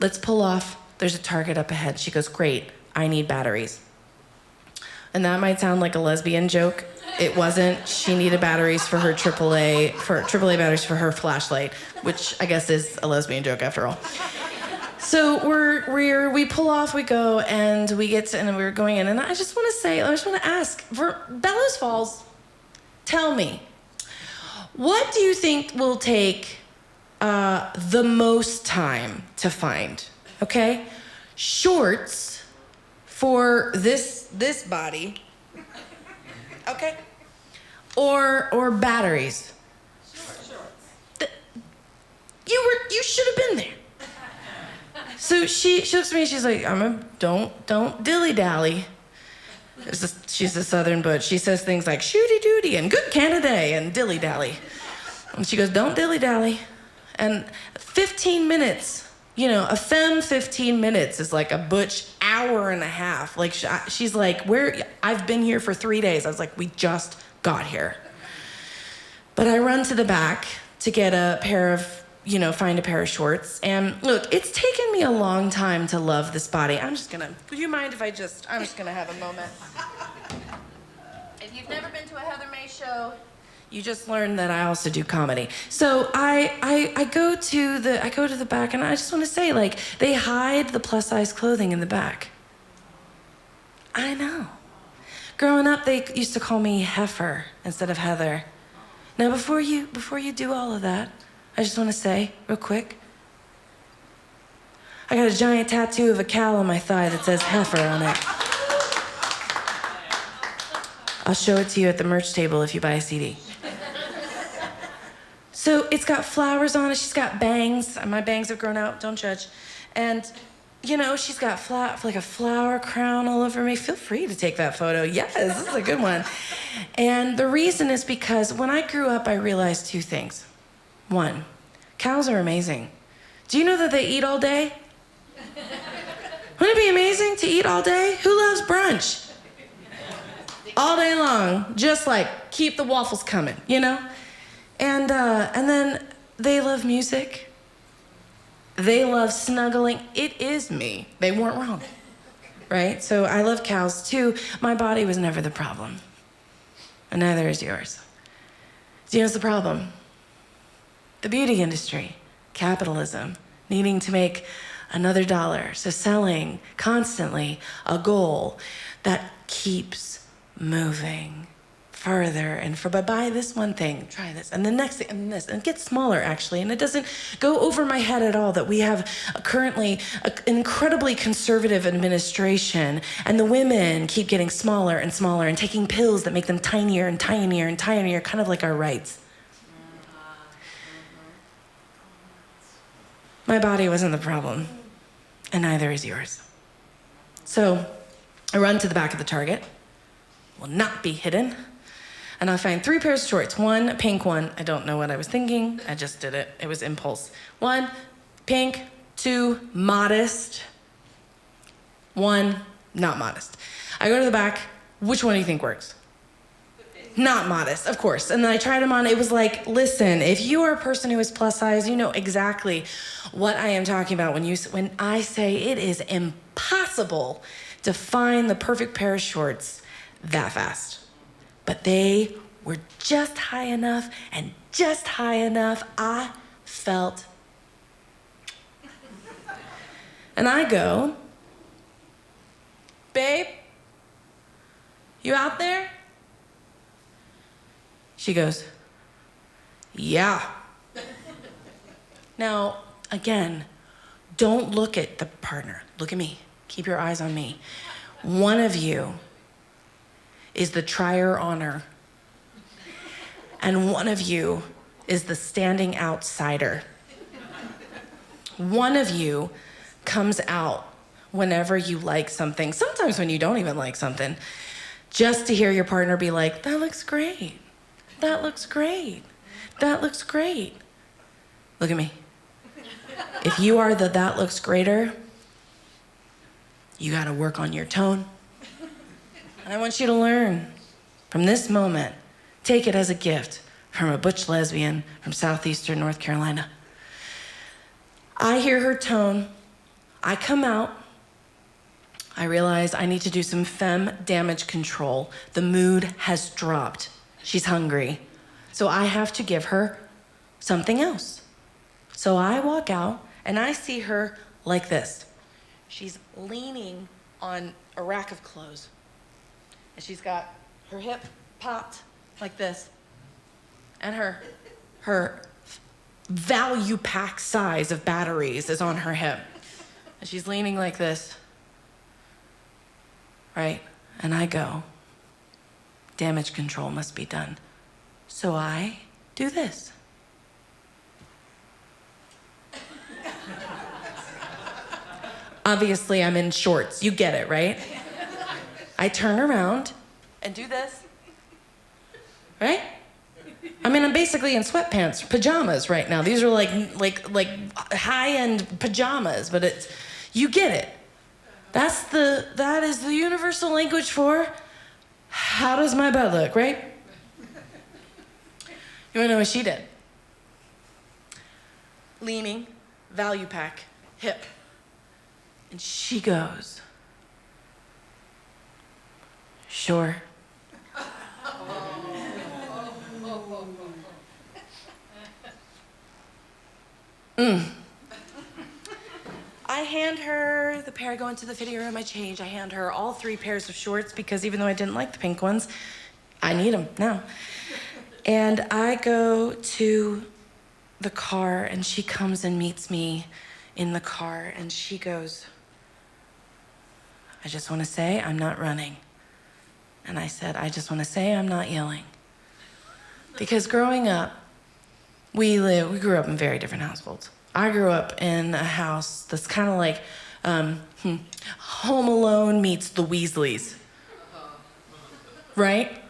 let's pull off. There's a Target up ahead. She goes, great, I need batteries. And that might sound like a lesbian joke. It wasn't. She needed batteries for her AAA batteries for her flashlight, which I guess is a lesbian joke after all. So we pull off, we go, and we get to, and we're going in. And I just want to ask, for Bellows Falls, tell me, what do you think will take the most time to find? Okay, shorts for this body. Okay, or batteries. Shorts. You should have been there. So she looks at me, she's like, don't dilly-dally. She's a southern butch. She says things like shooty-dooty and good Canada and dilly-dally. And she goes, don't dilly-dally. And 15 minutes, a femme 15 minutes is like a butch hour and a half. Like she's like, I've been here for 3 days. I was like, we just got here. But I run to the back to get find a pair of shorts. And look, it's taken me a long time to love this body. Would you mind if I'm just gonna have a moment? If you've never been to a Heather May show, you just learned that I also do comedy. So I go to the back, and I just want to say, like, they hide the plus size clothing in the back. I know. Growing up, they used to call me Heifer instead of Heather. Now, before you do all of that, I just want to say, real quick, I got a giant tattoo of a cow on my thigh that says Heifer on it. I'll show it to you at the merch table if you buy a CD. So it's got flowers on it. She's got bangs. My bangs have grown out. Don't judge. And, she's got like a flower crown all over me. Feel free to take that photo. Yes, this is a good one. And the reason is because when I grew up, I realized two things. One, cows are amazing. Do you know that they eat all day? Wouldn't it be amazing to eat all day? Who loves brunch? All day long, just like keep the waffles coming, And then they love music. They love snuggling. It is me. They weren't wrong, right? So I love cows too. My body was never the problem, and neither is yours. Do you know what's the problem? The beauty industry, capitalism, needing to make another dollar. So selling constantly a goal that keeps moving further and but buy this one thing, try this, and the next thing, and this, and it gets smaller actually, and it doesn't go over my head at all that we have currently an incredibly conservative administration, and the women keep getting smaller and smaller and taking pills that make them tinier and tinier and tinier, kind of like our rights. My body wasn't the problem, and neither is yours. So I run to the back of the Target, will not be hidden, and I find 3 pairs of shorts. 1 pink one, I don't know what I was thinking, I just did it, it was impulse. 1 pink, 2 modest, 1 not modest. I go to the back, which one do you think works? Not modest, of course. And then I tried them on. It was like, listen, if you are a person who is plus size, you know exactly what I am talking about when I say it is impossible to find the perfect pair of shorts that fast. But they were just high enough, and just high enough, I felt. And I go, babe, you out there? She goes, yeah. Now, again, don't look at the partner. Look at me. Keep your eyes on me. One of you is the trier honor, and one of you is the standing outsider. One of you comes out whenever you like something, sometimes when you don't even like something, just to hear your partner be like, that looks great. That looks great. That looks great. Look at me. If you are the that looks greater, you gotta work on your tone. And I want you to learn from this moment, take it as a gift from a butch lesbian from southeastern North Carolina. I hear her tone I come out, I realize I need to do some femme damage control. The mood has dropped. She's hungry. So I have to give her something else. So I walk out and I see her like this. She's leaning on a rack of clothes. And she's got her hip popped like this. And her value pack size of batteries is on her hip. And she's leaning like this. Right? And I go, damage control must be done. So I do this. Obviously, I'm in shorts. You get it, right? I turn around and do this. Right? I mean, I'm basically in sweatpants, pajamas right now. These are like high-end pajamas, but it's, you get it. That is the universal language for how does my butt look, right? You wanna know what she did? Leaning, value pack, hip. And she goes, sure. I hand her the pair, I go into the fitting room, I change. I hand her all 3 pairs of shorts because even though I didn't like the pink ones, I need them now. And I go to the car and she comes and meets me in the car and she goes, I just want to say I'm not running. And I said, I just want to say I'm not yelling. Because growing up, we grew up in very different households. I grew up in a house that's kind of like Home Alone meets the Weasleys. Right?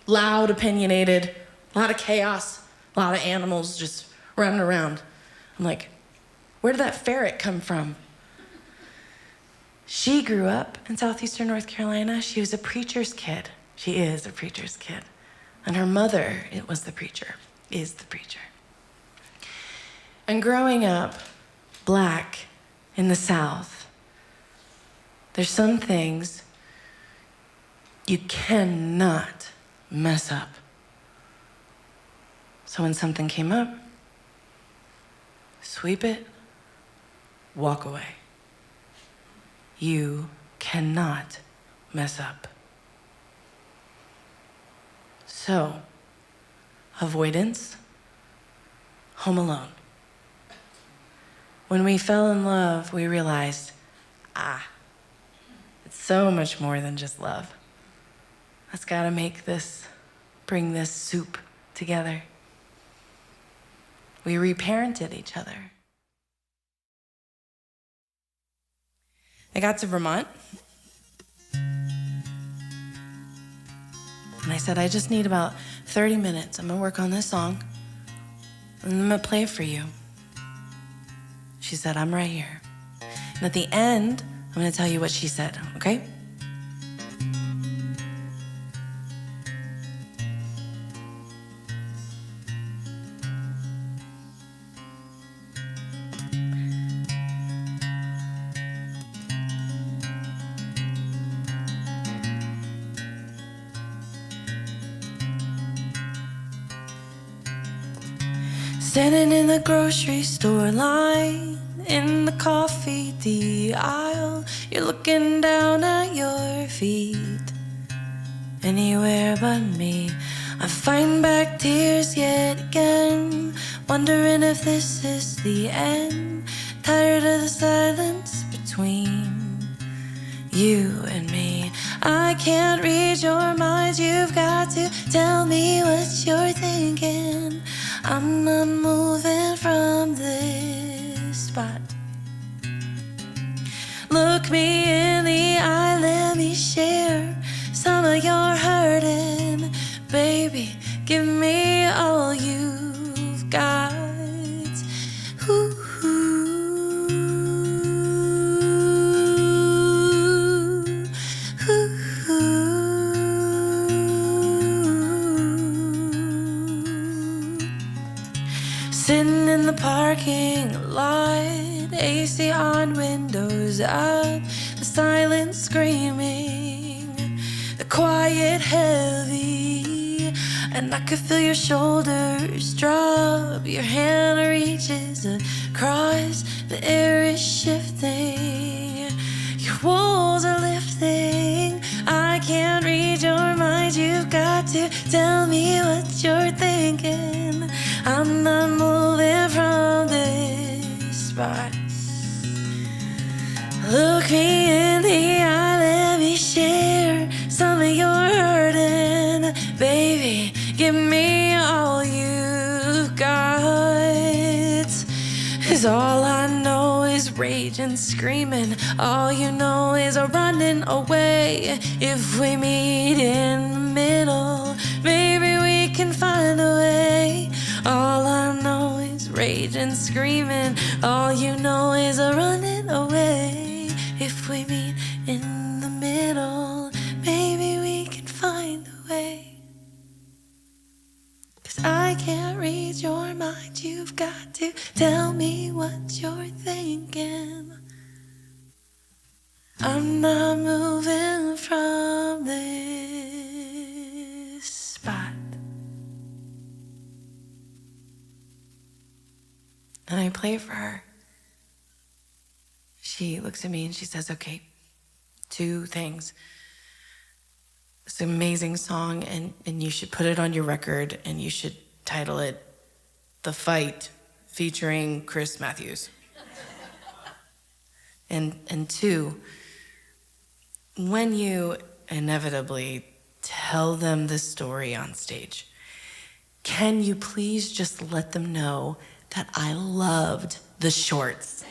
Loud, opinionated, a lot of chaos, a lot of animals just running around. I'm like, where did that ferret come from? She grew up in southeastern North Carolina. She was a preacher's kid. She is a preacher's kid. And her mother, it was the preacher, is the preacher. And growing up Black in the South, there's some things you cannot mess up. So when something came up, sweep it, walk away. You cannot mess up. So, avoidance, Home Alone. When we fell in love, we realized, it's so much more than just love. Let's gotta bring this soup together. We reparented each other. I got to Vermont, and I said, I just need about 30 minutes. I'm gonna work on this song, and I'm gonna play it for you. She said, I'm right here. And at the end, I'm gonna tell you what she said, okay? Standing in the grocery store line, in the coffee aisle, you're looking down at your feet. Anywhere but me, I find back tears yet again, wondering if this is the end. Tired of the silence between you and me. I can't read your mind, you've got to tell me what you're thinking. I'm not moving from this spot. Look me in the eye, let me share some of your hurting. Baby, give me all you've got. Ooh. Sitting in the parking lot, AC on windows up, the silent screaming, the quiet heavy, and I could feel your shoulders drop. Your hand reaches across, the air is shifting, your walls are lifting. I can't read your mind, you've got to tell me what you're thinking. I'm not moving from this spot. Look me in the eye, let me share some of your hurting. Baby, give me all you've got. 'Cause all I know is rage and screaming. All you know is a running away. If we meet in the middle, maybe we can find a way. All I know is rage and screaming. All you know is a running away. If we meet in the middle, maybe we can find a way. 'Cause I can't read your mind, you've got to tell me what you're thinking. I'm not moving from this spot. And I play it for her. She looks at me and she says, okay, 2 things. It's an amazing song, and you should put it on your record, and you should title it The Fight featuring Chris Matthews. And 2, when you inevitably tell them the story on stage, can you please just let them know that I loved the shorts?